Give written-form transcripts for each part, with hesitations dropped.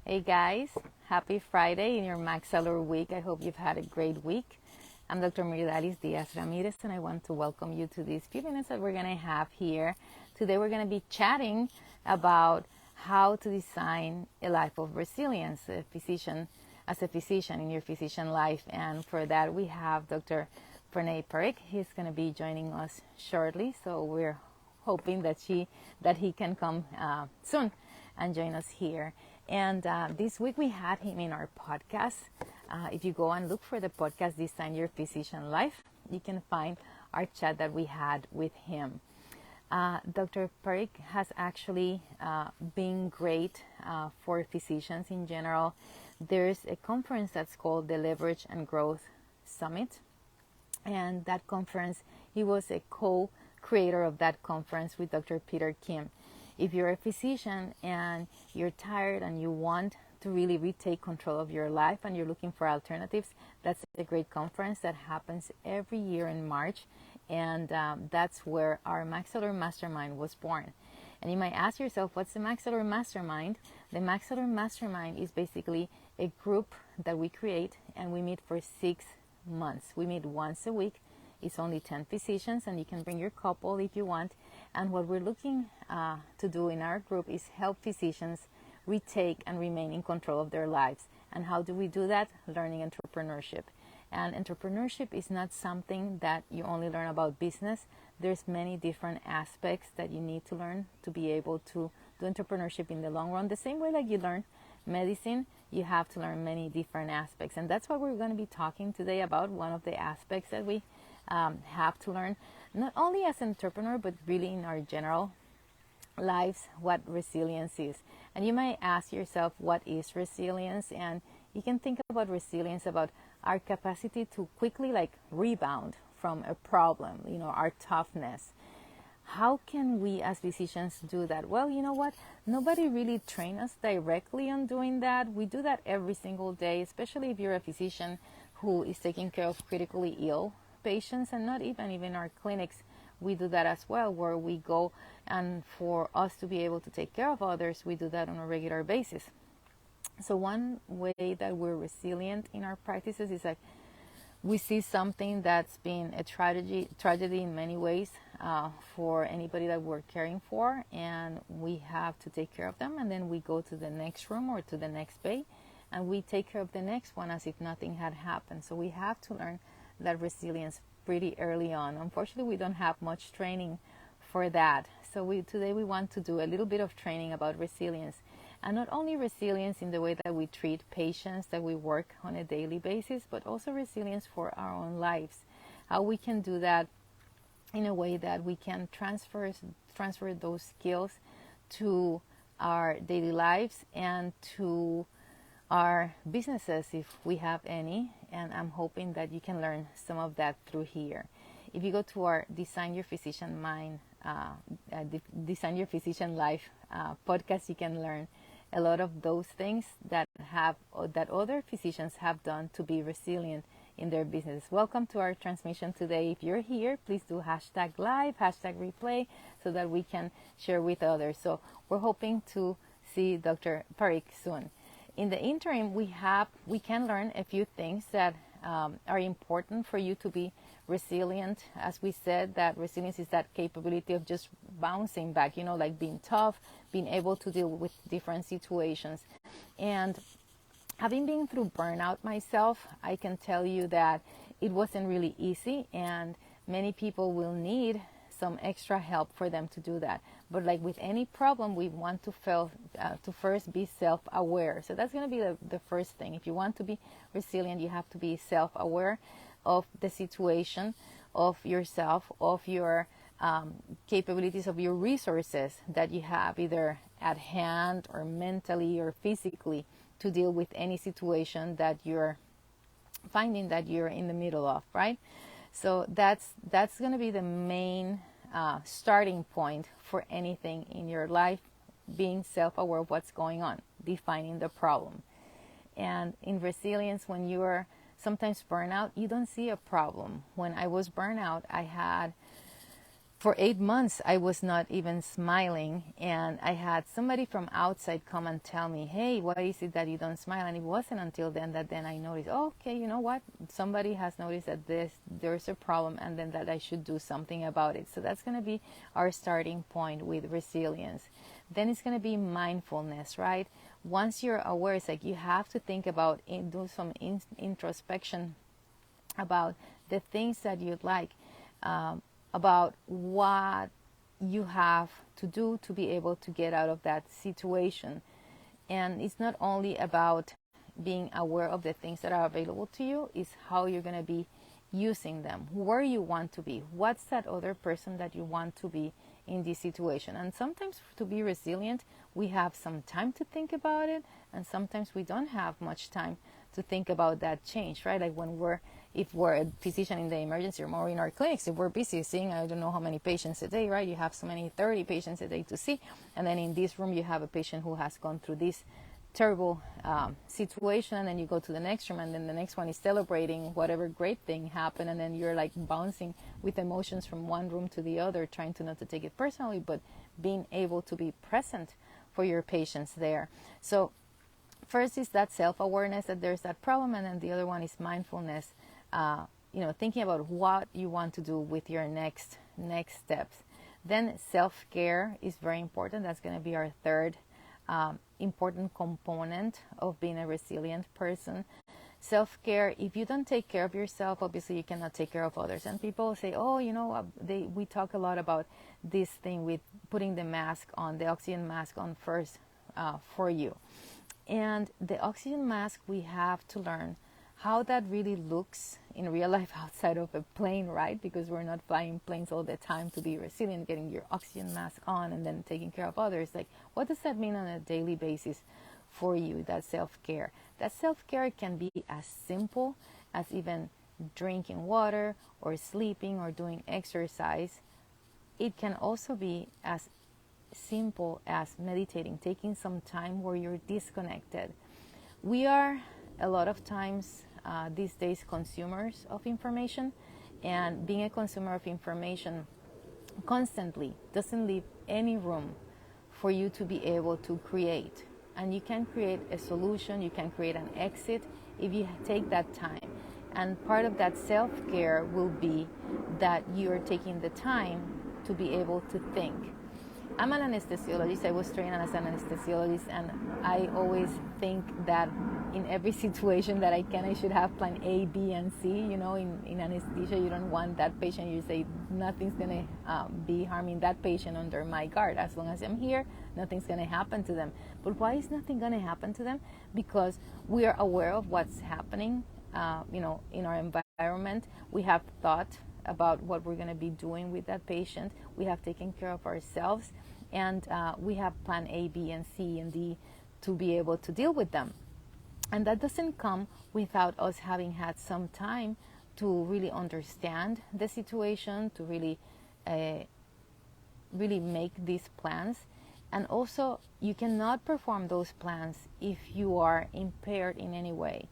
Hey guys, happy Friday in your Max Seller week. I hope you've had a great week. I'm Dr. Myrdalis Diaz Ramirez, and I want to welcome you to these few minutes that we're going to have here. Today, we're going to be chatting about how to design a life of resilience, as a physician in your physician life. And for that, we have Dr. Pranay Parikh. He's going to be joining us shortly, so we're hoping that he can come soon and join us here. And this week we had him in our podcast. If you go and look for the podcast Design Your Physician Life, you can find our chat that we had with him. Dr. Parikh has actually been great for physicians in general. There's a conference that's called the Leverage and Growth Summit. And that conference, he was a co-creator of that conference with Dr. Peter Kim. If you're a physician and you're tired and you want to really retake control of your life and you're looking for alternatives, that's a great conference that happens every year in March. And that's where our Max Seller Mastermind was born. And you might ask yourself, what's the Max Seller Mastermind? The Max Seller Mastermind is basically a group that we create and we meet for 6 months. We meet once a week. It's only 10 physicians, and you can bring your couple if you want. And what we're looking to do in our group is help physicians retake and remain in control of their lives. And how do we do that? Learning entrepreneurship. And entrepreneurship is not something that you only learn about business. There's many different aspects that you need to learn to be able to do entrepreneurship in the long run. The same way like you learn medicine, you have to learn many different aspects. And that's what we're going to be talking today about, one of the aspects that we have to learn, not only as an entrepreneur, but really in our general lives, what resilience is. And you might ask yourself, what is resilience? And you can think about resilience, about our capacity to quickly rebound from a problem, our toughness. How can we as physicians do that? Well, you know what? Nobody really trained us directly on doing that. We do that every single day, especially if you're a physician who is taking care of critically ill patients, and not even our clinics. We do that as well, where we go, and for us to be able to take care of others, we do that on a regular basis. So one way that we're resilient in our practices is like we see something that's been a tragedy in many ways for anybody that we're caring for, and we have to take care of them, and then we go to the next room or to the next bay, and we take care of the next one as if nothing had happened. So we have to learn that resilience pretty early on. Unfortunately, we don't have much training for that. So today we want to do a little bit of training about resilience. And not only resilience in the way that we treat patients that we work on a daily basis, but also resilience for our own lives. How we can do that in a way that we can transfer those skills to our daily lives and to our businesses if we have any. And I'm hoping that you can learn some of that through here. If you go to our Design Your Physician Life podcast, you can learn a lot of those things that other physicians have done to be resilient in their business. Welcome to our transmission today. If you're here, please do #live, #replay, so that we can share with others. So we're hoping to see Dr. Parikh soon. In the interim, we can learn a few things that are important for you to be resilient. As we said, that resilience is that capability of just bouncing back, like being tough, being able to deal with different situations. And having been through burnout myself, I can tell you that it wasn't really easy, and many people will need some extra help for them to do that. But like with any problem, we want to first be self-aware. So that's going to be the first thing. If you want to be resilient, you have to be self-aware of the situation, of yourself, of your capabilities, of your resources that you have either at hand or mentally or physically to deal with any situation that you're finding that you're in the middle of, right? So that's going to be the main starting point for anything in your life, being self-aware of what's going on, defining the problem. And in resilience, when you're sometimes burnout, you don't see a problem. When I was burnout, I had for 8 months, I was not even smiling, and I had somebody from outside come and tell me, hey, why is it that you don't smile? And it wasn't until then that I noticed, oh, okay, you know what? Somebody has noticed that there's a problem, and then that I should do something about it. So that's going to be our starting point with resilience. Then it's going to be mindfulness, right? Once you're aware, it's like you have to think about, do some introspection about the things that you'd like, about what you have to do to be able to get out of that situation. And it's not only about being aware of the things that are available to you, it's how you're going to be using them, where you want to be, what's that other person that you want to be in this situation. And sometimes to be resilient, we have some time to think about it, and sometimes we don't have much time to think about that change, right? Like if we're a physician in the emergency room or in our clinics, if we're busy seeing, I don't know how many patients a day, right? You have so many, 30 patients a day to see. And then in this room, you have a patient who has gone through this terrible situation, and then you go to the next room, and then the next one is celebrating whatever great thing happened, and then you're like bouncing with emotions from one room to the other, trying to not to take it personally, but being able to be present for your patients there. So first is that self-awareness that there's that problem, and then the other one is mindfulness, thinking about what you want to do with your next steps. Then self-care is very important. That's going to be our third important component of being a resilient person. Self-care, if you don't take care of yourself, obviously you cannot take care of others. And people say, oh, we talk a lot about this thing with putting the mask on, the oxygen mask on first for you. And the oxygen mask, we have to learn how that really looks in real life outside of a plane, right? Because we're not flying planes all the time to be resilient, getting your oxygen mask on and then taking care of others. Like, what does that mean on a daily basis for you, that self-care? That self-care can be as simple as even drinking water or sleeping or doing exercise. It can also be as simple as meditating, taking some time where you're disconnected. We are a lot of times these days consumers of information, and being a consumer of information constantly doesn't leave any room for you to be able to create. And you can create a solution, you can create an exit if you take that time. And part of that self-care will be that you're taking the time to be able to think. I'm an anesthesiologist. I was trained as an anesthesiologist, and I always think that in every situation that I should have plan A, B, and C. In anesthesia, you don't want that patient. You say, nothing's going to be harming that patient under my guard. As long as I'm here, nothing's going to happen to them. But why is nothing going to happen to them? Because we are aware of what's happening, in our environment. We have thought about what we're going to be doing with that patient. We have taken care of ourselves, and we have plan A, B, and C, and D to be able to deal with them. And that doesn't come without us having had some time to really understand the situation, to really make these plans. And also, you cannot perform those plans if you are impaired in any way.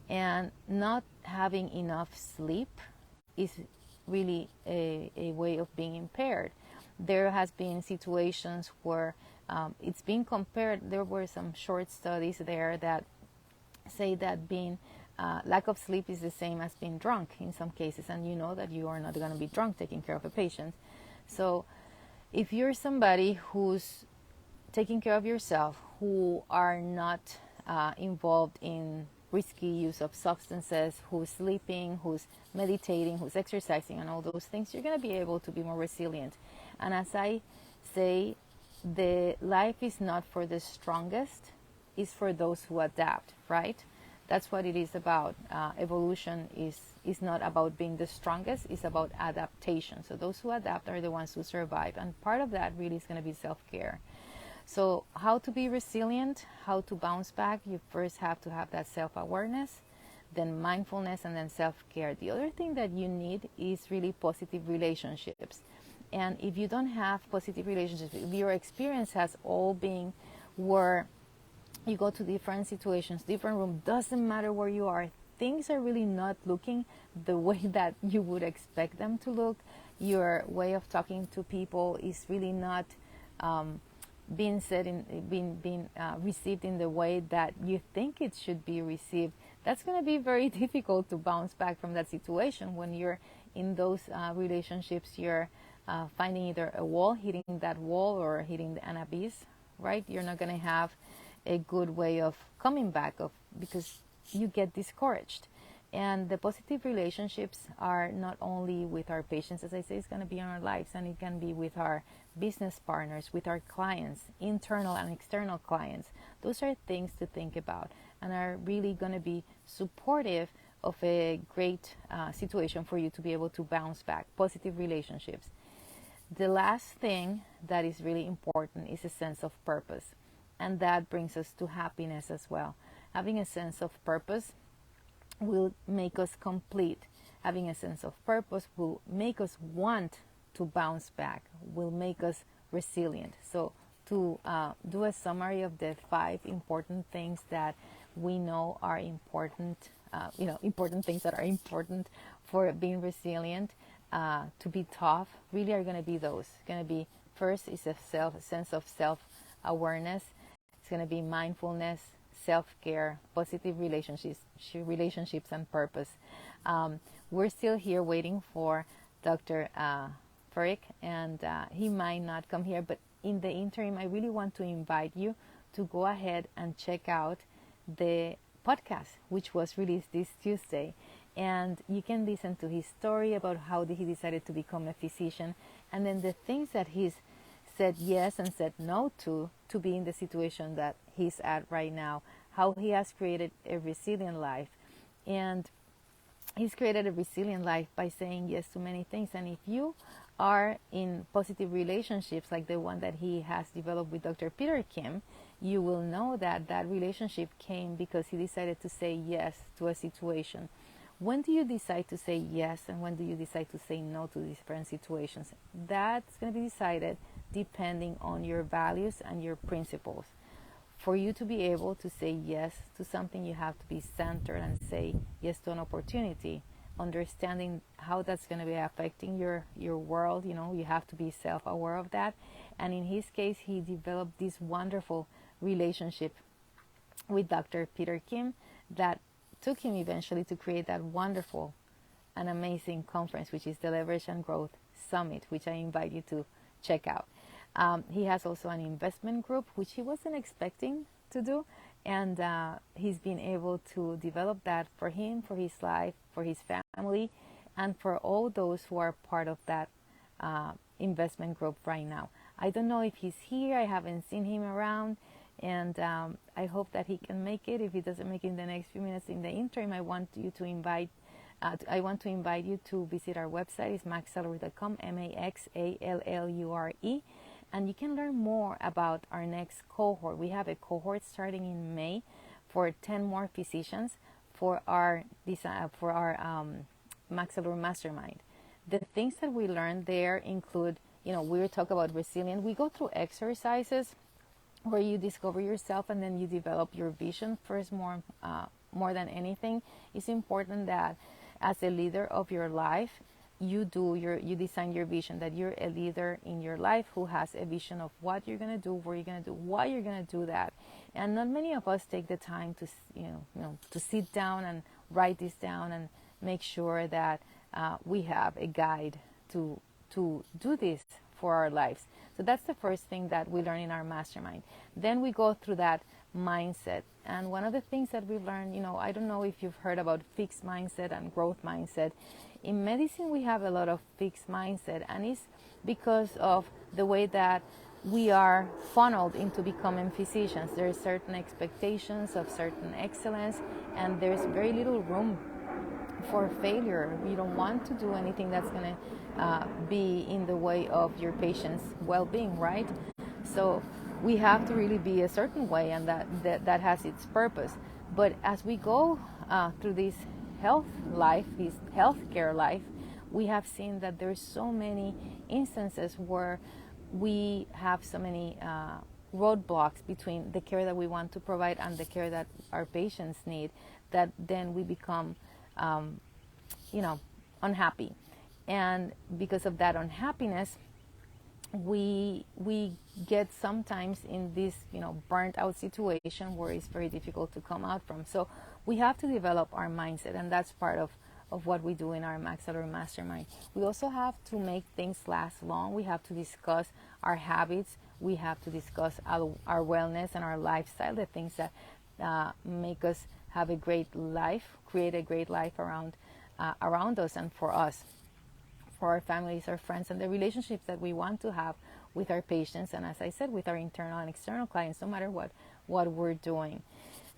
And not having enough sleep is really a way of being impaired. There has been situations where it's been compared. There were some short studies there that say that being lack of sleep is the same as being drunk in some cases, and you know that you are not going to be drunk taking care of a patient. So if you're somebody who's taking care of yourself, who are not involved in risky use of substances, who's sleeping, who's meditating, who's exercising, and all those things, you're going to be able to be more resilient. And as I say, the life is not for the strongest, it's for those who adapt, right? That's what it is about. Evolution is not about being the strongest, it's about adaptation. So those who adapt are the ones who survive. And part of that really is going to be self-care. So how to be resilient, how to bounce back, you first have to have that self-awareness, then mindfulness, and then self-care. The other thing that you need is really positive relationships. And if you don't have positive relationships, if your experience has all been where you go to different situations, different rooms, doesn't matter where you are, things are really not looking the way that you would expect them to look. your way of talking to people is really not being said in being received in the way that you think it should be received, that's going to be very difficult to bounce back from that situation. When you're in those relationships, you're finding either a wall, hitting that wall, or hitting an abyss, right? You're not going to have a good way of coming back because you get discouraged. And the positive relationships are not only with our patients, as I say, it's going to be in our lives, and it can be with our business partners, with our clients, internal and external clients. Those are things to think about and are really going to be supportive of a great situation for you to be able to bounce back. Positive relationships. The last thing that is really important is a sense of purpose, and that brings us to happiness as well. Having a sense of purpose will make us complete. Having a sense of purpose will make us want to bounce back, will make us resilient. So to do a summary of the 5 important things that we know are important, important things that are important for being resilient, to be tough, really are going to be those. It's going to be, first is a sense of self-awareness. It's going to be mindfulness, self-care, positive relationships, and purpose. We're still here waiting for Dr. Furick, and he might not come here, but in the interim, I really want to invite you to go ahead and check out the podcast, which was released this Tuesday. And you can listen to his story about how he decided to become a physician, and then the things that he's said yes and said no to be in the situation that he's at right now, how he has created a resilient life. And he's created a resilient life by saying yes to many things. And if you are in positive relationships like the one that he has developed with Dr. Peter Kim, you will know that that relationship came because he decided to say yes to a situation. When do you decide to say yes, and when do you decide to say no to different situations? That's going to be decided depending on your values and your principles. For you to be able to say yes to something, you have to be centered and say yes to an opportunity, understanding how that's going to be affecting your world. You have to be self-aware of that. And in his case, he developed this wonderful relationship with Dr. Peter Kim that took him eventually to create that wonderful and amazing conference, which is the Leverage and Growth Summit, which I invite you to check out. He has also an investment group, which he wasn't expecting to do, and he's been able to develop that for him, for his life, for his family, and for all those who are part of that investment group right now. I don't know if he's here. I haven't seen him around, and I hope that he can make it. If he doesn't make it in the next few minutes, in the interim, I want you to invite you to visit our website. It's maxsalary.com, MAXALLURE, and you can learn more about our next cohort. We have a cohort starting in May for 10 more physicians for our Maxillary Mastermind. The things that we learn there include, we talk about resilience. We go through exercises where you discover yourself and then you develop your vision first. More than anything, it's important that as a leader of your life, you design your vision, that you're a leader in your life who has a vision of what you're going to do, where you're going to do, why you're going to do that. And not many of us take the time to to sit down and write this down and make sure that we have a guide to do this for our lives. So that's the first thing that we learn in our mastermind. Then we go through that mindset. And one of the things that we learn, I don't know if you've heard about fixed mindset and growth mindset. In medicine, we have a lot of fixed mindset, and it's because of the way that we are funneled into becoming physicians. There are certain expectations of certain excellence, and there's very little room for failure. You don't want to do anything that's going to be in the way of your patient's well-being, right? So we have to really be a certain way, and that has its purpose. But as we go through this healthcare life, we have seen that there's so many instances where we have so many roadblocks between the care that we want to provide and the care that our patients need, that then we become unhappy. And because of that unhappiness, we get sometimes in this burnt out situation where it's very difficult to come out from. So we have to develop our mindset, and that's part of what we do in our Max Salary Mastermind. We also have to make things last long. We have to discuss our habits. We have to discuss our wellness and our lifestyle, the things that make us have a great life, create a great life around us and for us, for our families, our friends, and the relationships that we want to have with our patients, and as I said, with our internal and external clients, no matter what we're doing.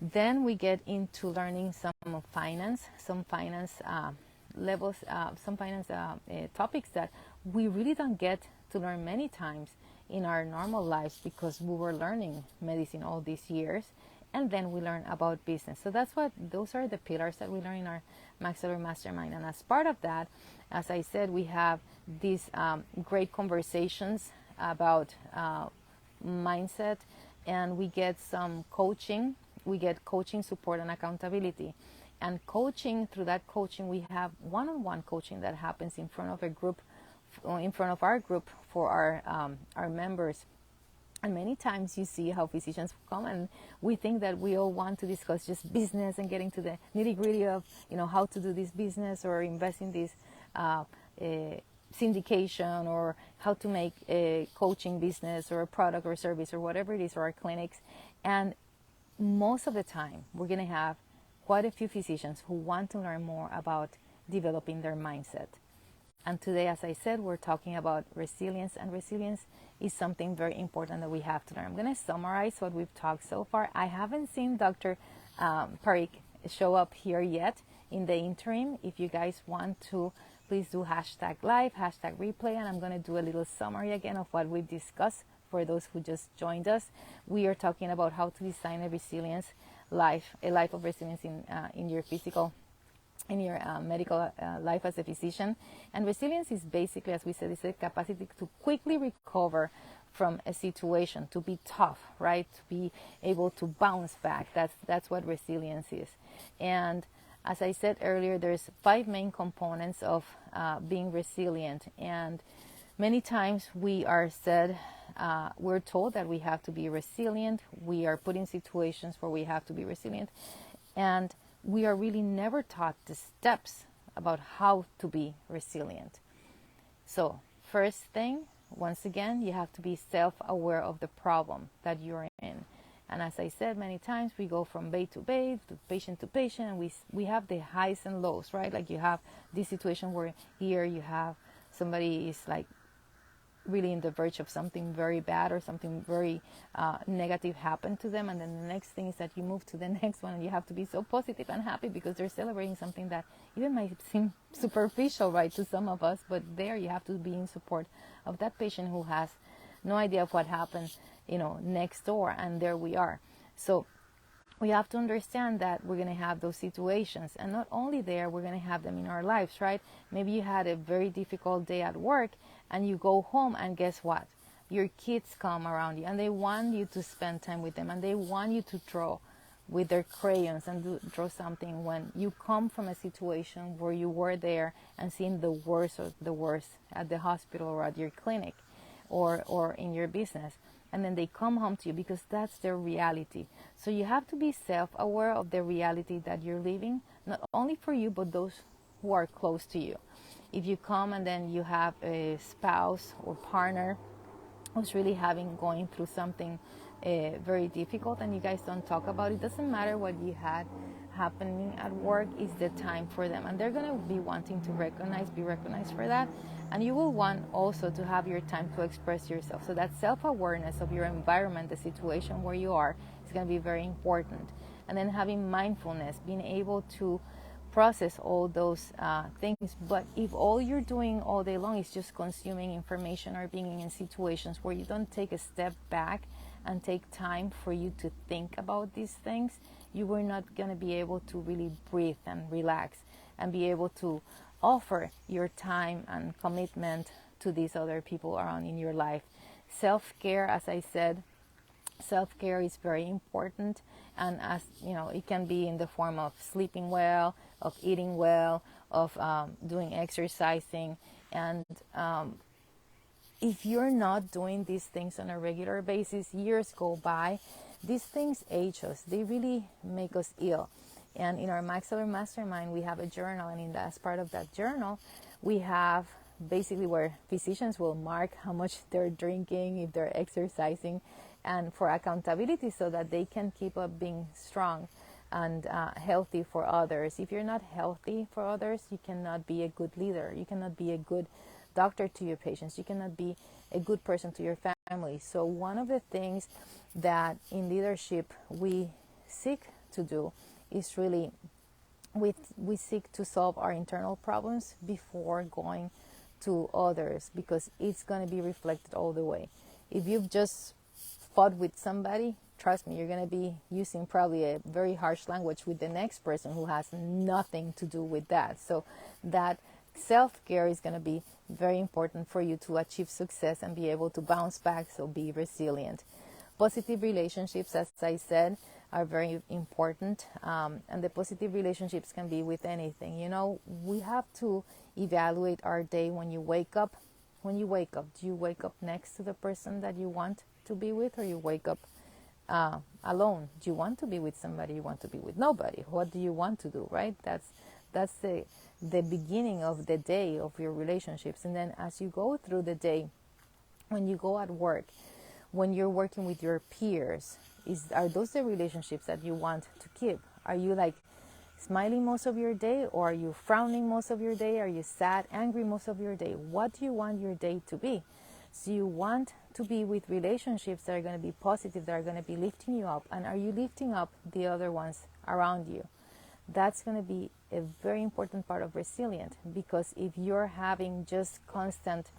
Then we get into learning some finance levels, some finance topics that we really don't get to learn many times in our normal lives because we were learning medicine all these years, and then we learn about business. So those are the pillars that we learn in our Max Salary Mastermind. And as part of that, as I said, we have these great conversations about mindset, and we get some coaching. We get coaching support and accountability. And coaching, through that coaching, we have one-on-one coaching that happens in front of our group for our members. And many times you see how physicians come and we think that we all want to discuss just business and getting to the nitty-gritty of how to do this business or invest in this syndication, or how to make a coaching business or a product or service or whatever it is, or our clinics. And most of the time we're going to have quite a few physicians who want to learn more about developing their mindset. And today, as I said, we're talking about resilience, and resilience is something very important that we have to learn. I'm going to summarize what we've talked so far. I haven't seen Dr. Parikh show up here yet in the interim. If you guys want to, please do #live, #replay, and I'm going to do a little summary again of what we've discussed for those who just joined us. We are talking about how to design a resilience life, a life of resilience in your physical, in your medical life as a physician. And resilience is basically, as we said, is a capacity to quickly recover from a situation, to be tough, right? To be able to bounce back. That's what resilience is. And as I said earlier, there's 5 main components of being resilient. And many times we're told that we have to be resilient. We are put in situations where we have to be resilient. And we are really never taught the steps about how to be resilient. So first thing, once again, you have to be self-aware of the problem that you're in. And as I said many times, we go from bay to bay, to patient, and we have the highs and lows, right? Like you have this situation where here you have somebody is like really in the verge of something very bad or something very negative happened to them, and then the next thing is that you move to the next one and you have to be so positive and happy because they're celebrating something that even might seem superficial, right, to some of us, but there you have to be in support of that patient who has no idea of what happened next door, and there we are. So we have to understand that we're going to have those situations, and not only there, we're going to have them in our lives, right? Maybe you had a very difficult day at work and you go home, and guess what? Your kids come around you and they want you to spend time with them, and they want you to draw with their crayons and draw something, when you come from a situation where you were there and seeing the worst of the worst at the hospital or at your clinic or in your business. And then they come home to you because that's their reality. So you have to be self-aware of the reality that you're living, not only for you, but those who are close to you. If you come and then you have a spouse or partner who's really going through something very difficult, and you guys don't talk about it, doesn't matter what you had happening at work, is the time for them, and they're going to be wanting to be recognized for that, and you will want also to have your time to express yourself. So that self-awareness of your environment, the situation where you are, is going to be very important. And then having mindfulness, being able to process all those things. But if all you're doing all day long is just consuming information or being in situations where you don't take a step back and take time for you to think about these things, you are not going to be able to really breathe and relax and be able to offer your time and commitment to these other people around in your life. Self-care, as I said, self-care is very important, and as you know, it can be in the form of sleeping well, of eating well, of doing exercising. And if you're not doing these things on a regular basis, years go by, these things age us. They really make us ill. And in our Maxillary Mastermind, we have a journal, and in that, as part of that journal, we have basically where physicians will mark how much they're drinking, if they're exercising, and for accountability so that they can keep up being strong and healthy for others. If you're not healthy for others, you cannot be a good leader. You cannot be a good doctor to your patients. You cannot be a good person to your family. So one of the things that in leadership we seek to do is really we seek to solve our internal problems before going to others, because it's going to be reflected all the way. If you've just fought with somebody, trust me, you're going to be using probably a very harsh language with the next person who has nothing to do with that. So that self-care is going to be very important for you to achieve success and be able to bounce back, so be resilient. Positive relationships, as I said, are very important, and the positive relationships can be with anything. You know, we have to evaluate our day when you wake up. When you wake up, do you wake up next to the person that you want to be with, or you wake up alone? Do you want to be with somebody? You want to be with nobody? What do you want to do, right? That's the beginning of the day of your relationships. And then as you go through the day, when you go at work, when you're working with your peers, are those the relationships that you want to keep? Are you like smiling most of your day, or are you frowning most of your day? Are you sad, angry most of your day? What do you want your day to be? So you want to be with relationships that are going to be positive, that are going to be lifting you up. And are you lifting up the other ones around you? That's going to be a very important part of resilience, because if you're having just constant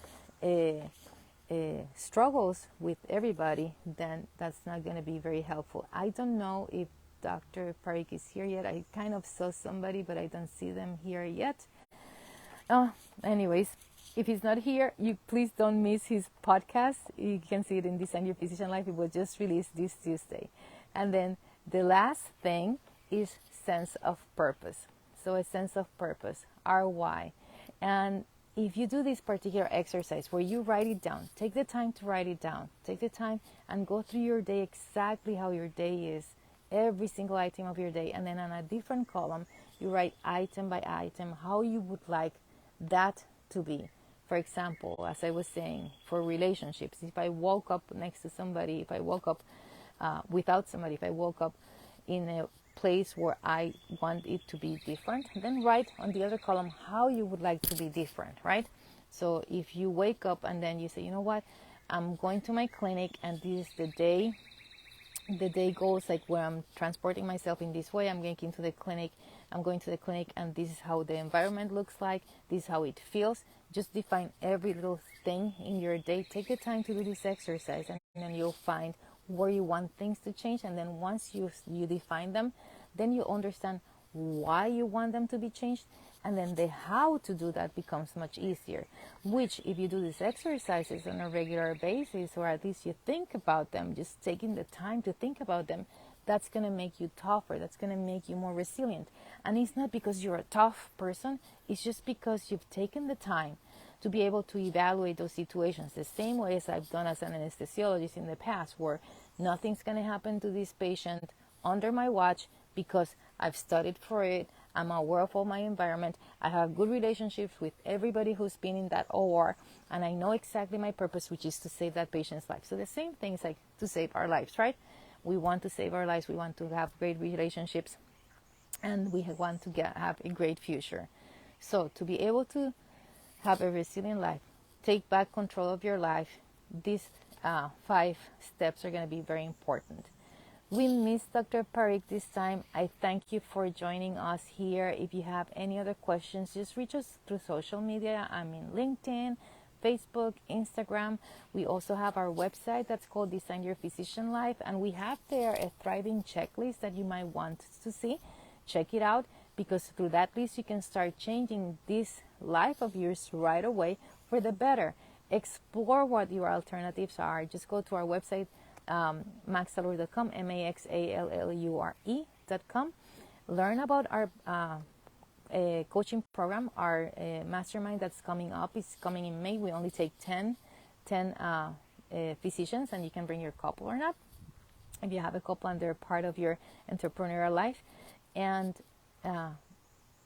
struggles with everybody, then that's not going to be very helpful. I don't know if Dr. Parikh is here yet. I kind of saw somebody, but I don't see them here yet. Anyways, if he's not here, you please don't miss his podcast. You can see it in Design Your Physician Life. It was just released this Tuesday. And then the last thing is sense of purpose. So a sense of purpose, our why. And if you do this particular exercise where you write it down, take the time to write it down. Take the time and go through your day exactly how your day is, every single item of your day. And then on a different column, you write item by item how you would like that to be. For example, as I was saying, for relationships, if I woke up next to somebody, if I woke up without somebody, if I woke up in a place where I want it to be different, then write on the other column how you would like to be different, right? So if you wake up and then you say, you know what, I'm going to my clinic, and this is the day goes like where I'm transporting myself in this way. I'm going to the clinic, and this is how the environment looks like, this is how it feels. Just define every little thing in your day. Take the time to do this exercise, and then you'll find where you want things to change. And then once you define them, then you understand why you want them to be changed, and then the how to do that becomes much easier. Which, if you do these exercises on a regular basis, or at least you think about them, just taking the time to think about them, that's going to make you tougher. That's going to make you more resilient. And it's not because you're a tough person, it's just because you've taken the time to be able to evaluate those situations the same way as I've done as an anesthesiologist in the past, where nothing's going to happen to this patient under my watch because I've studied for it. I'm aware of all my environment. I have good relationships with everybody who's been in that OR, and I know exactly my purpose, which is to save that patient's life. So the same thing is like to save our lives, right? We want to save our lives. We want to have great relationships, and we want to have a great future. So to be able to have a resilient life, take back control of your life, these 5 steps are going to be very important. We missed Dr. Parikh this time. I thank you for joining us here. If you have any other questions, just reach us through social media. I'm in LinkedIn, Facebook, Instagram. We also have our website that's called Design Your Physician Life, and we have there a thriving checklist that you might want to see. Check it out, because through that list you can start changing this life of yours right away for the better. Explore what your alternatives are. Just go to our website, maxallure.com, maxallure.com. Learn about our coaching program, our mastermind that's coming up, is coming in May. We only take 10 physicians, and you can bring your couple or not if you have a couple and they're part of your entrepreneurial life. And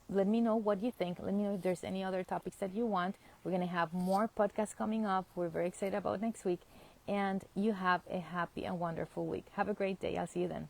let me know what you think. Let me know if there's any other topics that you want. We're going to have more podcasts coming up. We're very excited about next week. And you have a happy and wonderful week. Have a great day. I'll see you then.